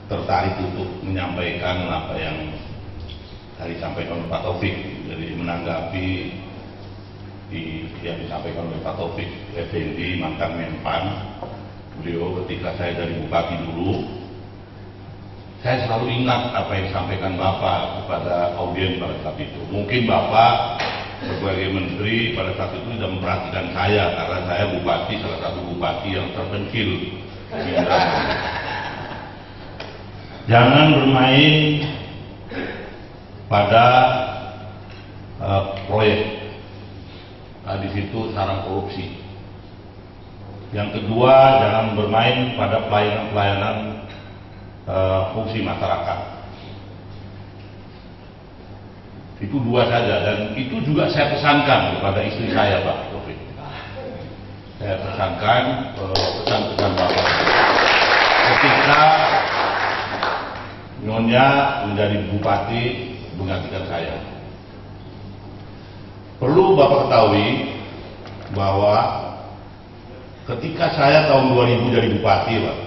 tertarik untuk menyampaikan apa yang tadi disampaikan oleh Pak Taufik. Jadi menanggapi yang disampaikan oleh Pak Taufik Effendi, mantan Menpan, beliau ketika saya dari Bupati dulu, saya selalu ingat apa yang disampaikan Bapak kepada audiens pada saat itu. Mungkin Bapak sebagai menteri pada saat itu sudah memperhatikan saya karena saya bupati, salah satu bupati yang terpencil di Indramayu. Jangan bermain pada proyek. Di situ sarang korupsi. Yang kedua, jangan bermain pada pelayanan fungsi masyarakat. Itu dua saja, dan itu juga saya pesankan kepada istri saya, Pak Taufik. Saya pesankan pesan-pesan Bapak. Ketika Nyonya menjadi bupati menggantikan saya, perlu Bapak ketahui bahwa ketika saya tahun 2000 jadi bupati, Pak,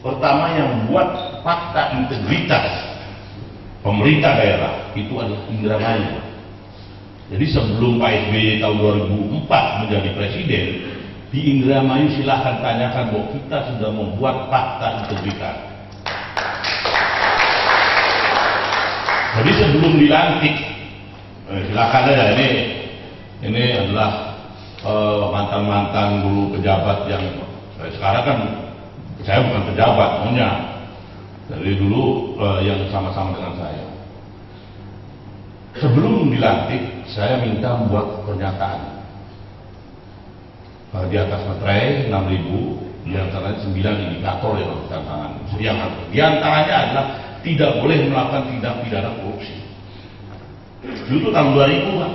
pertama yang buat fakta integritas pemerintah daerah itu adalah Indramayu. Jadi sebelum Pak SBY tahun 2004 menjadi presiden, di Indramayu silahkan tanyakan bahwa kita sudah membuat fakta integritas. Jadi sebelum dilantik, silakan aja, ini adalah mantan-mantan dulu pejabat yang sekarang kan saya bukan pejabat, maunya dari dulu yang sama-sama dengan saya. Sebelum dilantik, saya minta membuat pernyataan di atas materai 6.000, di antaranya 9 indikator yang harus ditandatangani. Di antaranya adalah tidak boleh melakukan tindak pidana korupsi. Dulu tahun 2000, Pak.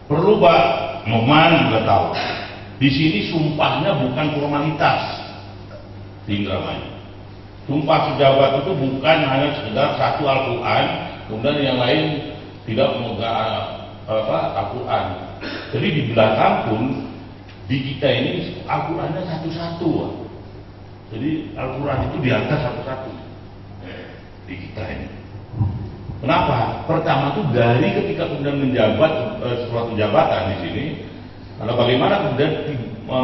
Perlu Pak Noman juga tahu. Di sini sumpahnya bukan formalitas di Indramayu. Sumpah pejabat itu bukan hanya sekedar satu Al-Quran, kemudian yang lain tidak memegang Al-Quran. Jadi di belakang pun di kita ini Al-Qurannya satu-satu, Pak. Jadi Al-Quran itu di atas satu-satu di kita ini. Kenapa? Pertama itu dari ketika kemudian menjabat suatu jabatan di sini, karena bagaimana kemudian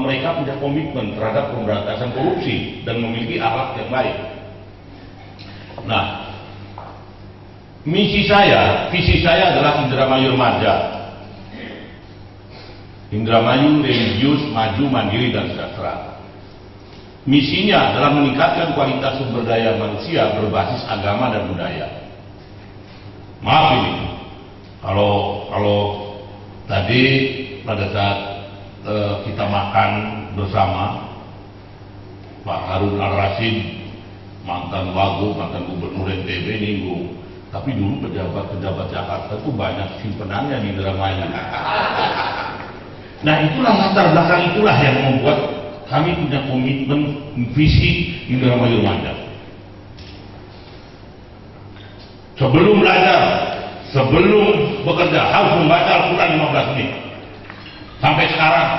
mereka punya komitmen terhadap pemberantasan korupsi dan memiliki akhlak yang baik. Nah, visi saya adalah Indramayu remaja, Indramayu religius, maju, mandiri, dan sejahtera. Misinya adalah meningkatkan kualitas sumber daya manusia berbasis agama dan budaya. Maaf ini, kalau tadi pada saat kita makan bersama, Pak Harun Al-Rasyid, mantan Wagub, mantan Gubernur NTB, nyinggung, tapi dulu pejabat-pejabat Jakarta itu banyak simpenannya di Indramayu. Nah, itulah latar belakang itulah yang membuat kami punya komitmen visi Indramayu remaja. Sebelum belajar, sebelum bekerja harus membaca Al-Quran 15 menit. Sampai sekarang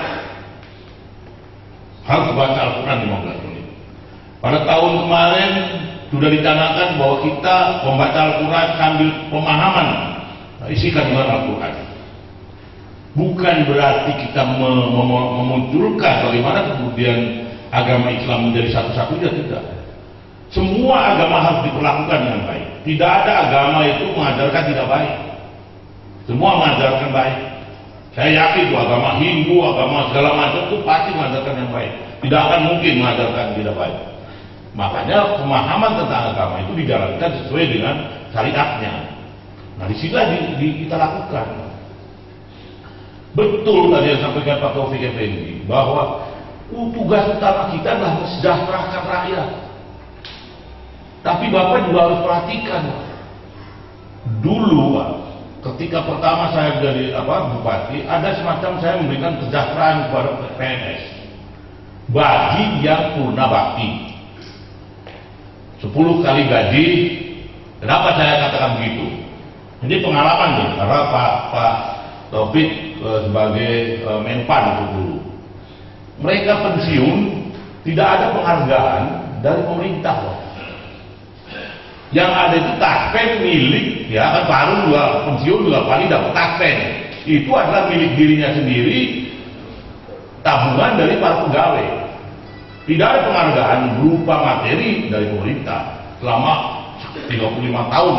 harus membaca Al-Quran 15 menit. Pada tahun kemarin sudah dicanangkan bahwa kita membaca Al-Quran sambil pemahaman isi kandungan Al-Quran. Bukan berarti kita memunculkan bagaimana kemudian agama Islam menjadi satu-satunya, tidak. Semua agama harus diperlakukan dengan baik. Tidak ada agama itu mengajarkan tidak baik. Semua mengajarkan baik. Saya yakin bahwa agama Hindu, agama segala macam itu pasti mengajarkan yang baik. Tidak akan mungkin mengajarkan tidak baik. Makanya pemahaman tentang agama itu dijalankan sesuai dengan syariatnya. Nah, disinilah kita lakukan. Betul tadi yang disampaikan Pak Taufik Effendi bahwa tugas utama kita adalah mensejahterakan rakyat. Tapi Bapak juga harus perhatikan, dulu Pak, ketika pertama saya jadi bupati, ada semacam saya memberikan kesejahteraan kepada PNS bagi yang purna bakti 10 kali gaji. Kenapa saya katakan begitu? Ini pengalaman nih, karena Pak Taufik sebagai Menpan dulu, mereka pensiun Tidak ada penghargaan dari pemerintah loh. Yang ada itu taspen milik, ya kan baru juga pensiun juga paling dapat taspen. Itu adalah milik dirinya sendiri, tabungan dari para pegawai. Tidak ada penghargaan berupa materi dari pemerintah selama 35 tahun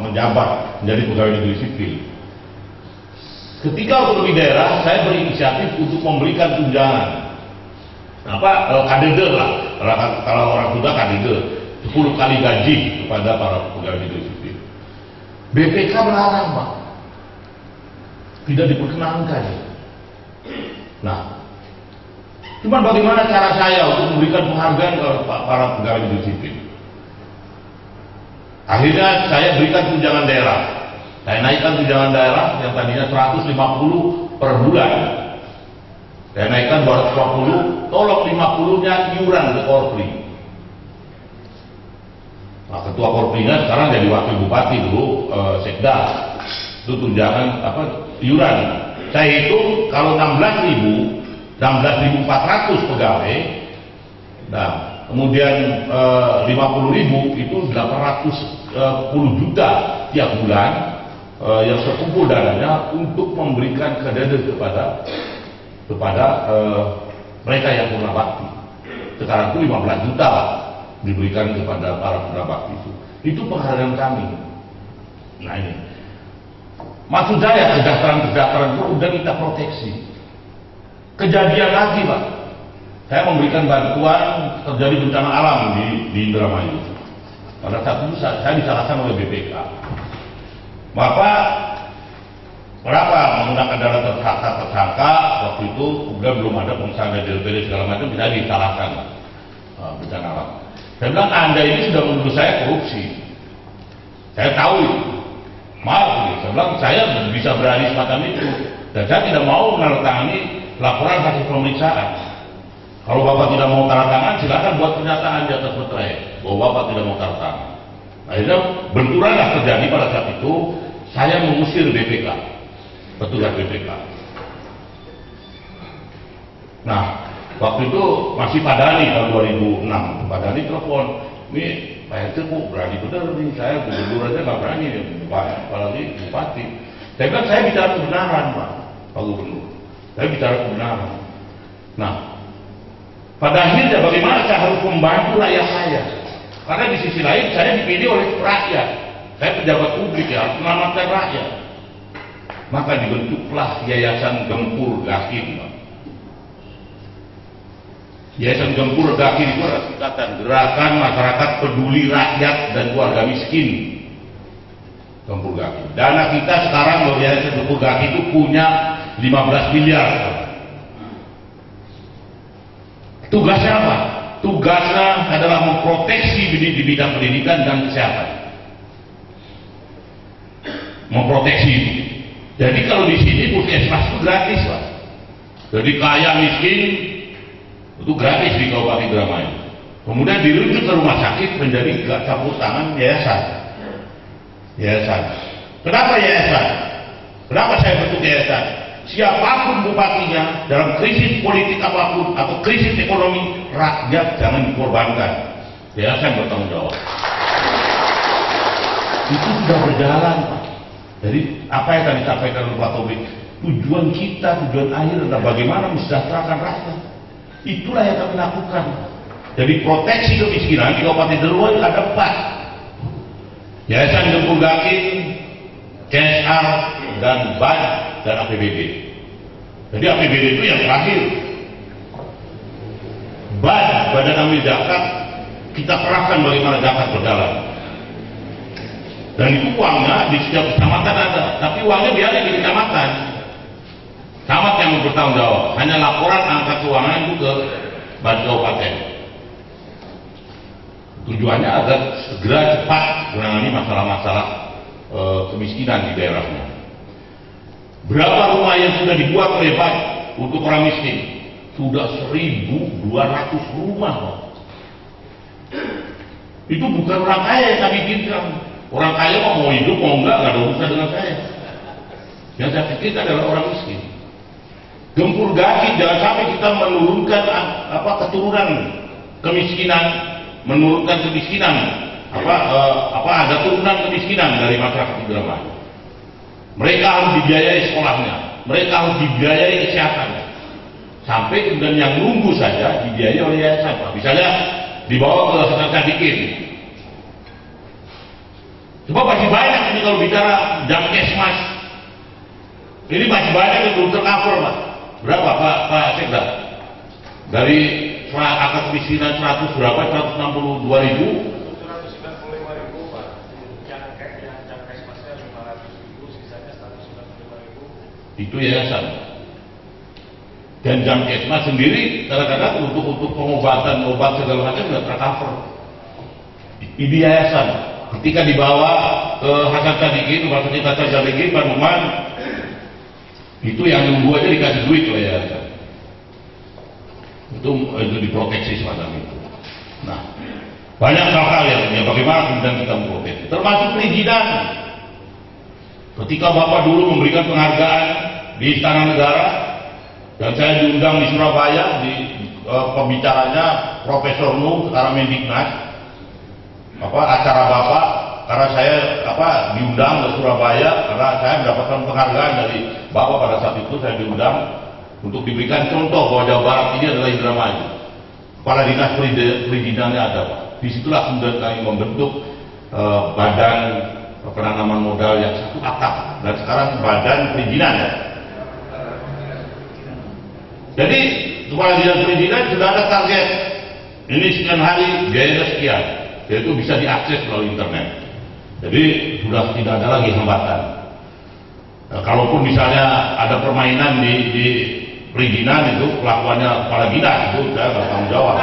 menjabat menjadi pegawai negeri sipil. Ketika otonomi daerah, saya berinisiatif untuk memberikan tunjangan kadede lah, kalau orang Sunda kadede 10 kali gaji kepada para pegawai negeri sipil. BPK melarang, Pak, tidak diperkenankan. Nah, cuman bagaimana cara saya untuk memberikan penghargaan kepada para pegawai negeri sipil? Akhirnya saya berikan tunjangan daerah. Saya naikkan tunjangan daerah yang tadinya 150 per bulan. Saya naikkan 250, tolong 50-nya iuran ke Korpri. Nah, ketua Korprinya sekarang jadi wakil bupati dulu, Sekda. Itu tunjangan iuran. Saya hitung kalau 16.400 pegawai. Nah, kemudian 50.000 itu 810 juta tiap bulan yang terkumpul dananya untuk memberikan kadede kepada mereka yang purna bakti. Sekarang itu 15 juta diberikan kepada para purna bakti itu. Itu penghargaan kami. Nah ini, maksud saya kesejahteraan itu udah kita proteksi. Kejadian lagi, Pak. Saya memberikan bantuan terjadi bencana alam di Indramayu. Pada saat itu saya disalahkan oleh BPK. Bapak berapa menggunakan dana tersangka waktu itu, kemudian belum ada pengesahan dari DLPD segala macam, bisa disalahkan bencana alam. Saya bilang Anda ini sudah menuduh saya korupsi. Saya tahu itu. Maaf, saya bilang saya bisa berani semacam itu, dan saya tidak mau menandatangani laporan hasil pemeriksaan. Kalau Bapak tidak mau tanda tangan, silakan buat pernyataan di atas materai bahwa Bapak tidak mau tanda tangan. Akhirnya benturanlah terjadi pada saat itu. Saya mengusir BPK, petugas BPK. Nah, waktu itu masih Pak Dhani tahun 2006. Pak Dhani telepon, "Nih, Pak RT kok berani benar nih, saya gubernur aja nggak berani, apalagi bupati." Saya bilang, saya bicara kebenaran, Pak Gubernur. Saya bicara kebenaran. Nah, pada akhirnya bagaimana saya harus membantu rakyat saya? Karena di sisi lain saya dipilih oleh rakyat. Saya pejabat publik, ya, harus menyelamatkan rakyat. Maka dibentuklah Yayasan Gempur Gakin. Yayasan Gempur Gakin itu adalah singkatan Gerakan Masyarakat Peduli Rakyat dan Keluarga Miskin. Gempur Gakin. Dana kita sekarang Yayasan Gempur Gakin itu punya 15 miliar. Tugasnya apa? Tugasnya adalah memproteksi di bidang pendidikan dan kesehatan. Memproteksi itu. Jadi kalau di sini puskesmas itu gratis, Pak. Jadi kaya miskin itu gratis di Kabupaten Indramayu. Kemudian dirujuk ke rumah sakit menjadi campur tangan yayasan. Yayasan. Kenapa yayasan? Kenapa saya bentuk yayasan? Siapapun bupatinya dalam krisis politik apapun atau krisis ekonomi, rakyat jangan dikorbankan. Yayasan bertanggung jawab. Itu sudah berjalan, Pak. Jadi apa yang tadi disampaikan oleh Pak Tobik, tujuan kita, tujuan akhir adalah bagaimana mensejahterakan rakyat. Itulah yang kami lakukan. Jadi proteksi kemiskinan di Kabupaten Indramayu ada 4. Yayasan Gempur Gakin, CSR, dan BAD, dan APBD. Jadi APBD itu yang terakhir. BAD, Badan Amil Zakat, kita kerahkan bagaimana zakat berjalan. Dan itu uangnya di setiap kecamatan ada, tapi uangnya biarnya di kecamatan. Camat yang bertanggung jawab, hanya laporan angka keuangan itu ke Badan Kabupaten. Tujuannya agar segera cepat menangani masalah-masalah kemiskinan di daerahnya. Berapa rumah yang sudah dibuat oleh BAD untuk orang miskin? Sudah 1.200 rumah. Itu bukan orang kaya yang kami bikin. Orang kaya mau hidup mau enggak ada urusan dengan saya. Yang saya pikirkan adalah orang miskin. gempur gaji, jangan sampai kita menurunkan keturunan kemiskinan, menurunkan kemiskinan, ada turunan kemiskinan dari masyarakat Indramayu. Mereka harus dibiayai sekolahnya, mereka harus dibiayai kesehatannya, sampai kemudian yang nunggu saja dibiayai oleh yayasan. Misalnya dibawa ke Hotel Sadikin. Coba masih banyak ini kalau bicara Jamkesmas. Ini masih banyak yang belum tercover, Pak. Berapa Pak Sekda? Dari angka kemiskinan 100 berapa? 162 ribu. 195 ribu, Pak. Yang Jamkesmasnya 500 ribu, sisanya 195 ribu. Itu yayasan. Dan Jamkesmas sendiri kadang-kadang untuk pengobatan, obat segala macam nggak tercover. Ini yayasan. Ketika dibawa ke Hasan Sadikin, Rumah Sakit Hasan Sadikin, Bandungan, itu yang nunggu aja dikasih duit oleh yayasan. Itu diproteksi semacam itu. Nah, banyak hal-hal yang bagaimana kemudian kita memproteksi, termasuk perizinan. Ketika Bapak dulu memberikan penghargaan di Istana Negara, dan saya diundang di Surabaya, di pembicaranya Profesor Nuh, sekarang Mendiknas, acara Bapak, karena saya diundang ke Surabaya karena saya mendapatkan penghargaan dari Bapak pada saat itu. Saya diundang untuk diberikan contoh bahwa Jawa Barat ini adalah Indramayu. Kepala Dinas Perizinannya ada, Pak. Disitulah kemudian kami membentuk badan penanaman modal yang satu atap, dan sekarang badan perizinan ya. Jadi Kepala Dinas Perizinan sudah ada target, ini sekian hari biayanya sekian, yaitu bisa diakses melalui internet. Jadi sudah tidak ada lagi hambatan. Nah, kalaupun misalnya ada permainan di perizinan, itu kelakuannya kepala dinas, itu saya bertanggung jawab.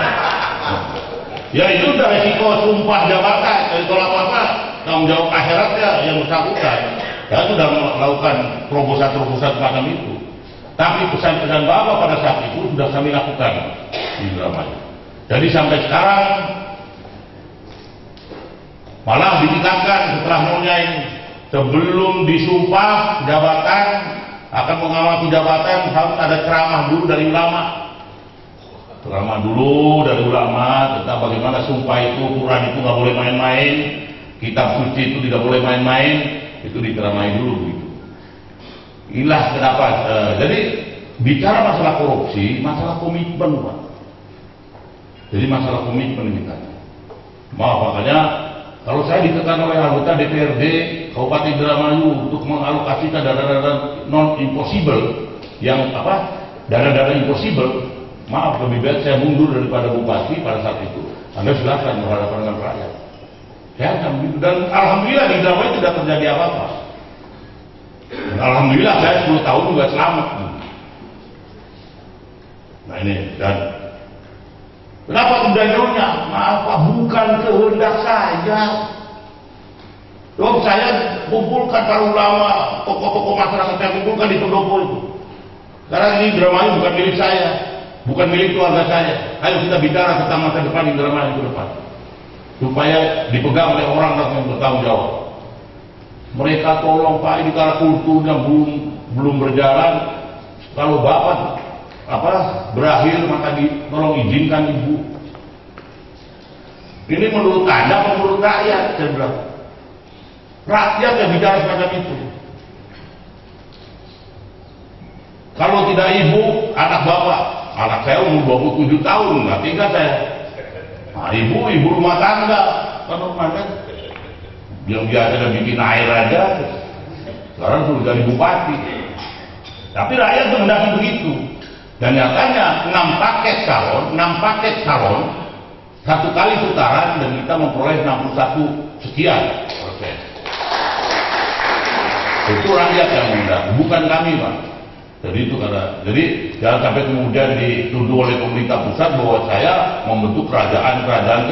Ya itu udah resiko sumpah jabatan. Jadi kalau apa-apa tanggung jawab akhiratnya yang bersangkutan. Ya sudah melakukan terobosan-terobosan semacam itu. Tapi pesan-pesan Bapak pada saat itu sudah kami lakukan di Indramayu. Jadi sampai sekarang malah ditingkatkan setelah maunya ini. Sebelum disumpah jabatan akan mengawal jabatan harus ada ceramah dulu dari ulama. Ceramah dulu dari ulama tentang bagaimana sumpah itu, Quran itu nggak boleh main-main, kitab suci itu tidak boleh main-main, itu diceramahi dulu gitu. Inilah kenapa. Jadi bicara masalah korupsi, masalah komitmen, Pak. Jadi masalah komitmen kita. Makanya kalau saya ditekan oleh anggota DPRD Kabupaten Indramayu untuk mengalokasikan dana-dana non-impossible, yang dana-dana impossible, maaf, lebih baik saya mundur daripada bupati pada saat itu. Anda silakan berhadapan dengan rakyat. Saya akan begitu. Dan alhamdulillah di Indramayu tidak terjadi apa-apa. Dan alhamdulillah saya 10 tahun juga selamat. Nah ini, dan kenapa kemudiannya? Maaf Pak, bukan kehendak saya. Saya kumpulkan para ulama, tokoh-tokoh masyarakat, saya kumpulkan di pendopo itu. Karena ini Indramayu bukan milik saya, bukan milik keluarga saya. Ayo kita bicara tentang masa depan Indramayu ke depan, supaya dipegang oleh orang yang bertanggung jawab. Mereka tolong Pak, ini karena kulturnya belum berjalan. Kalau Bapak berakhir maka tolong izinkan Ibu. Ini menurut Anda atau menurut rakyat? Saya bilang, rakyat yang bicara semacam itu. Kalau tidak Ibu, anak Bapak, anak saya umur 27 tahun, nggak tinggal saya. Nah, Ibu rumah tangga, kan rumahnya yang biasa bikin air aja, sekarang sudah jadi bupati. Tapi rakyat menghendaki begitu. Dan nyatanya 6 paket calon, satu kali putaran, dan kita memperoleh 61 sekian persen. Itu rakyat yang menghendaki, bukan kami, Pak. Jadi itu jadi jangan sampai kemudian dituduh oleh pemerintah pusat bahwa saya membentuk kerajaan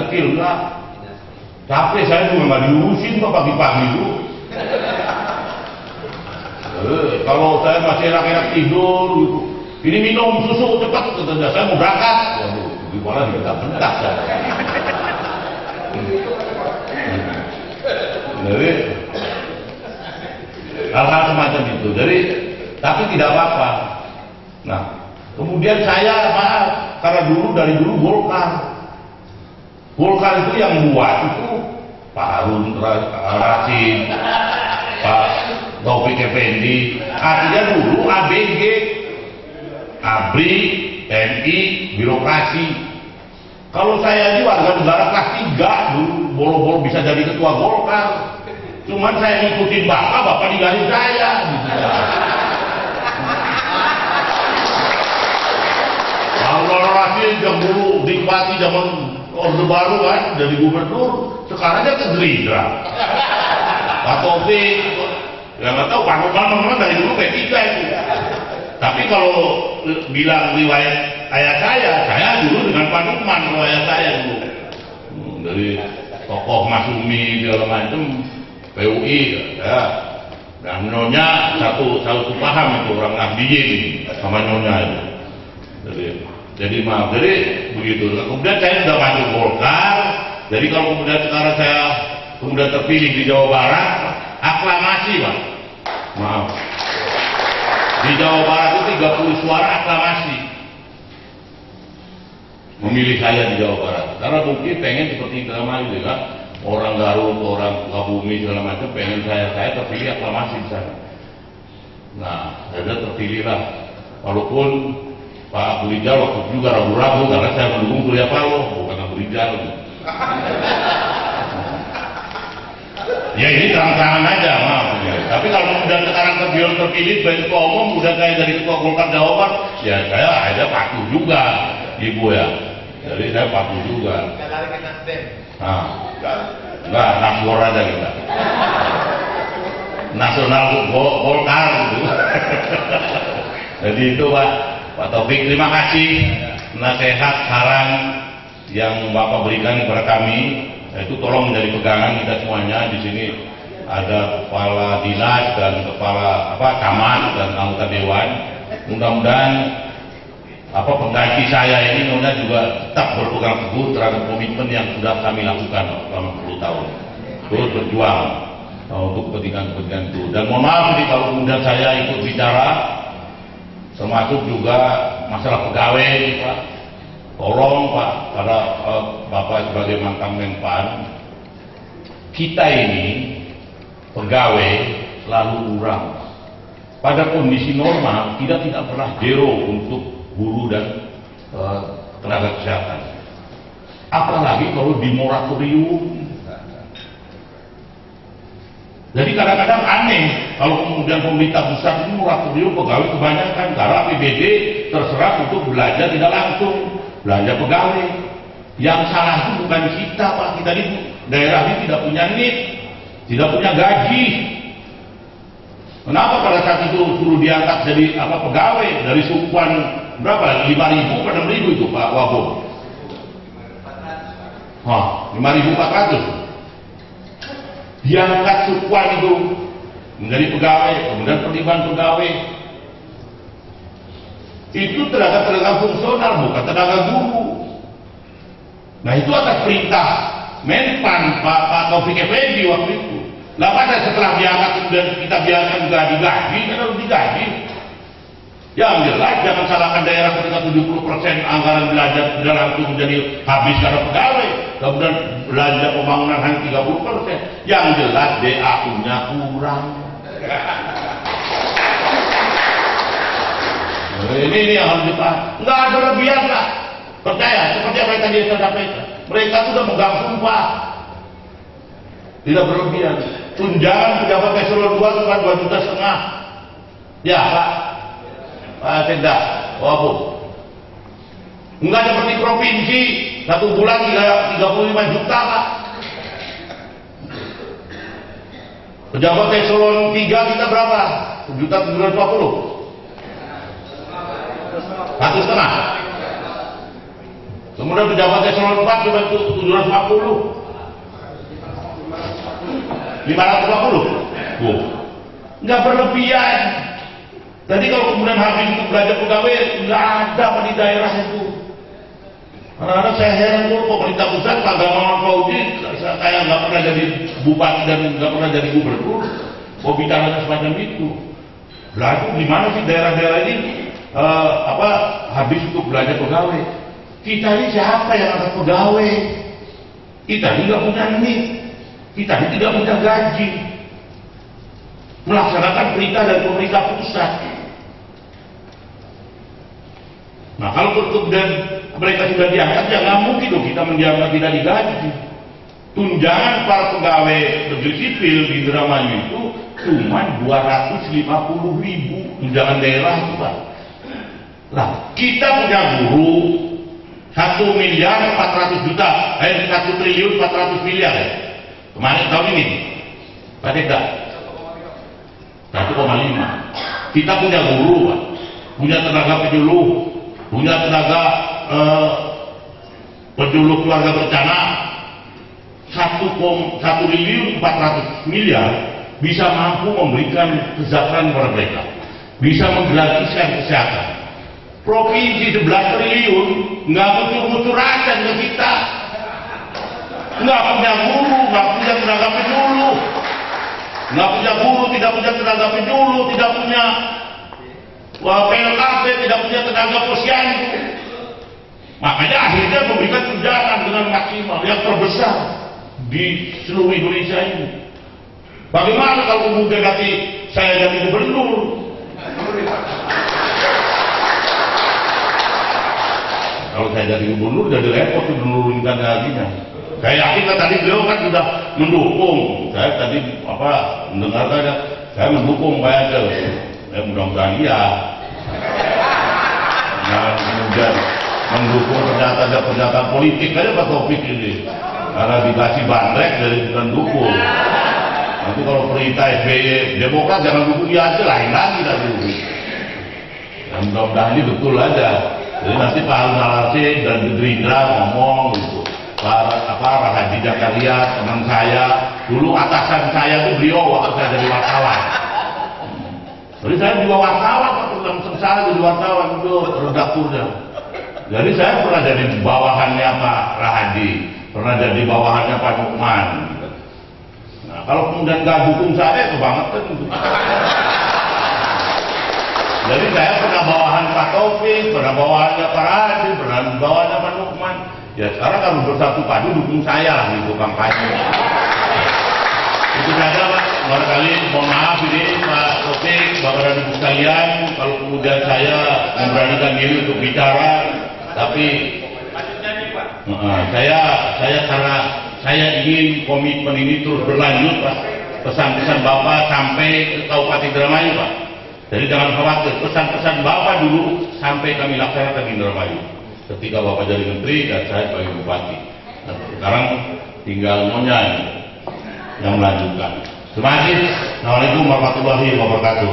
kecil. Enggak. Capek saya juga nggak diurusin Pak pagi-pagi itu. Kalau saya masih enak-enak tidur gitu, ini minum susu cepat, katanya saya mau berangkat. Waduh, gimana dibentak-bentak saya. Jadi hal-hal semacam itu. Jadi tapi tidak apa-apa. Nah, kemudian saya maaf, karena dari dulu Golkar itu yang buat itu Pak Harun Rasid, Pak Taufik Effendi, artinya dulu ABG, ABRI, TNI, birokrasi. Kalau saya ini warga negara kelas 3 dulu, boro-boro bisa jadi ketua Golkar. Cuman saya ngikutin bapak ninggalin saya. Gitu. Kalau Rasid yang dulu nikmati zaman Orde Baru kan, dari gubernur, sekarang dia ke Gerindra. Pak Taufik, ya nggak tahu, Pak Nukman dari dulu P3 itu. Tapi kalau bilang riwayat ayah saya dulu dengan Pak Nukman, riwayat saya dulu. Dari tokoh Masumi segala macam, PUI, ya. Dan Nyonya satu paham itu orang Nahdiyin sama Nyonya itu. Jadi maaf, jadi begitu. Kemudian saya sudah masuk Golkar. Jadi kalau kemudian sekarang saya kemudian terpilih di Jawa Barat, aklamasi Pak. Maaf. Di Jawa Barat itu 30 suara aklamasi memilih saya di Jawa Barat. Karena mungkin pengen seperti drama itu kan, orang Garut, orang Sukabumi segala macam pengen saya terpilih aklamasi di sana. Nah, saya terpilih lah. Walaupun Pak Abu Rijal waktu itu juga ragu-ragu karena saya mendukung Surya Paloh, bukan Abu Rijal. Ya ini terang-terangan aja, maaf. Ya. Tapi kalau kemudian sekarang terpilih sebagai ketua umum, udah saya jadi ketua Golkar Jawa Barat, ya saya ada patuh juga, Ibu ya. Jadi saya patuh juga. Nggak lari ke Nasdem. Nah, enggak, Nasgor aja kita. Nasional Golkar gitu. Jadi itu Pak Taufik, terima kasih nasihat saran yang Bapak berikan kepada kami. Itu tolong menjadi pegangan kita semuanya. Di sini ada kepala dinas dan kepala camat dan anggota dewan. Mudah-mudahan pengganti saya ini juga tetap berpegang teguh terhadap komitmen yang sudah kami lakukan selama 10 tahun. Terus berjuang untuk kepentingan itu. Dan mohon maaf nih kalau kemudian saya ikut bicara, termasuk juga masalah pegawai, Pak. Tolong Pak, pada Bapak sebagai mantan Menpan, kita ini pegawai selalu kurang. Pada kondisi normal kita tidak pernah zero untuk guru dan tenaga kesehatan. Apalagi kalau di moratorium. Jadi kadang-kadang aneh kalau kemudian pemerintah pusat ini moratorium pegawai kebanyakan karena APBD terserah untuk belanja tidak langsung, belanja pegawai. Yang salah itu bukan kita Pak, kita ini daerah ini tidak punya NIP, tidak punya gaji. Kenapa pada saat itu suruh diangkat jadi pegawai dari sukuan berapa? 5.000 pada 6.000 itu Pak Wabung. 5.400. Diangkat sukuan itu menjadi pegawai, kemudian penerimaan pegawai itu tenaga fungsional, bukan tenaga guru. Nah itu atas perintah Menpan Pak Taufik Effendi waktu itu. Lah pada setelah diangkat kemudian kita biarkan juga digaji, kan harus digaji. Yang jelas jangan salahkan daerah ketika 70% anggaran belanja tidak langsung menjadi habis karena pegawai, kemudian belanja pembangunan hanya 30%. Yang jelas DAU-nya kurang. Ini yang harus dipahami. Nggak ada lebihan Pak. Percaya, seperti apa yang tadi saya sampaikan. Mereka sudah megang sumpah. Tidak berlebihan. Tunjangan pejabat eselon 2 cuma 2,5 juta. Ya Pak. Pak Sekda, Wabung. Enggak seperti provinsi, 1 bulan 35 juta Pak. Pejabat eselon 3 kita berapa? 1.750.000. 1,5. Kemudian pejabat eselon 4 cuma 750. 550. Enggak berlebihan. Jadi kalau kemudian habis untuk belanja pegawai, nggak ada Pak di daerah itu. Karena saya heran dulu pemerintah pusat Pak Gamawan Fauzi kayak nggak pernah jadi bupati dan nggak pernah jadi gubernur. Mau bicara semacam itu. Lalu di mana sih daerah-daerah ini habis untuk belanja pegawai. Kita ini siapa yang angkat pegawai? Kita ini nggak punya NIK, kita ini tidak punya gaji, melaksanakan perintah dari pemerintah pusat. Nah kalau kemudian mereka sudah diangkat, ya nggak mungkin dong kita mendiamkan tidak digaji. Tunjangan para pegawai negeri sipil di Indramayu itu cuma 250.000 tunjangan daerah itu Pak. Nah kita punya guru 1.400.000.000, 1.400.000.000 ya. Kemarin tahun ini, Pak Deka, 1,5. Kita punya guru Pak, punya tenaga penyuluh, punya tenaga penyuluh keluarga berencana. 1.400.000.000 bisa mampu memberikan kesejahteraan kepada mereka, bisa menggratiskan kesehatan. Provinsi 11 triliun nggak butuh rasa ke kita, nggak punya guru, nggak punya tenaga penyuluh, nggak punya guru, tidak punya tenaga penyuluh, tidak punya PLKP, tidak punya tenaga posyandu. Makanya akhirnya memberikan tunjangan dengan maksimal yang terbesar di seluruh Indonesia ini. Bagaimana kalau kemudian nanti saya jadi gubernur? Kalau saya jadi gubernur jadi repot menurunkan gajinya. Saya yakin kan tadi beliau kan sudah mendukung. Saya tadi mendengar saya mendukung Pak Ade. Mudah-mudahan iya. Nah kemudian mendukung ternyata ada pernyataan politik aja Pak Taufik ini. Karena dikasih bandrek dari bukan dukung. Nanti kalau perintah SBY Demokrat jangan dukung dia aja, lain lagi dah dulu. Dan mudah-mudahan ini betul aja. Jadi nanti Pak Harun Al-Rasyid dan Gerindra ngomong gitu. Pak Rahadi Jakaria teman saya, dulu atasan saya itu beliau waktu saya jadi wartawan. Jadi saya juga wartawan, Pak saya jadi wartawan itu redakturnya. Jadi saya pernah jadi bawahannya Pak Rahadi, pernah jadi bawahannya Pak Nukman. Nah, kalau kemudian nggak dukung saya, kebangetan. Jadi saya pernah bawahan Pak Taufik, pernah bawahannya Pak Rahadi, pernah bawahannya Pak Nukman. Ya sekarang kalau bersatu padu dukung saya lah gitu kampanye. Itu saja Pak. Barangkali mohon maaf ini Pak Taufik, Bapak dan Ibu sekalian, kalau kemudian saya memberanikan diri untuk bicara, tapi saya karena saya ingin komitmen ini terus berlanjut Pak. Pesan-pesan Bapak sampai ke Kabupaten Indramayu Pak. Jadi jangan khawatir, pesan-pesan Bapak dulu sampai kami laksanakan di Indramayu. Ketika Bapak jadi menteri dan saya sebagai bupati. Nah, sekarang tinggal Nyonya yang melanjutkan. Terima kasih. Assalamualaikum warahmatullahi wabarakatuh.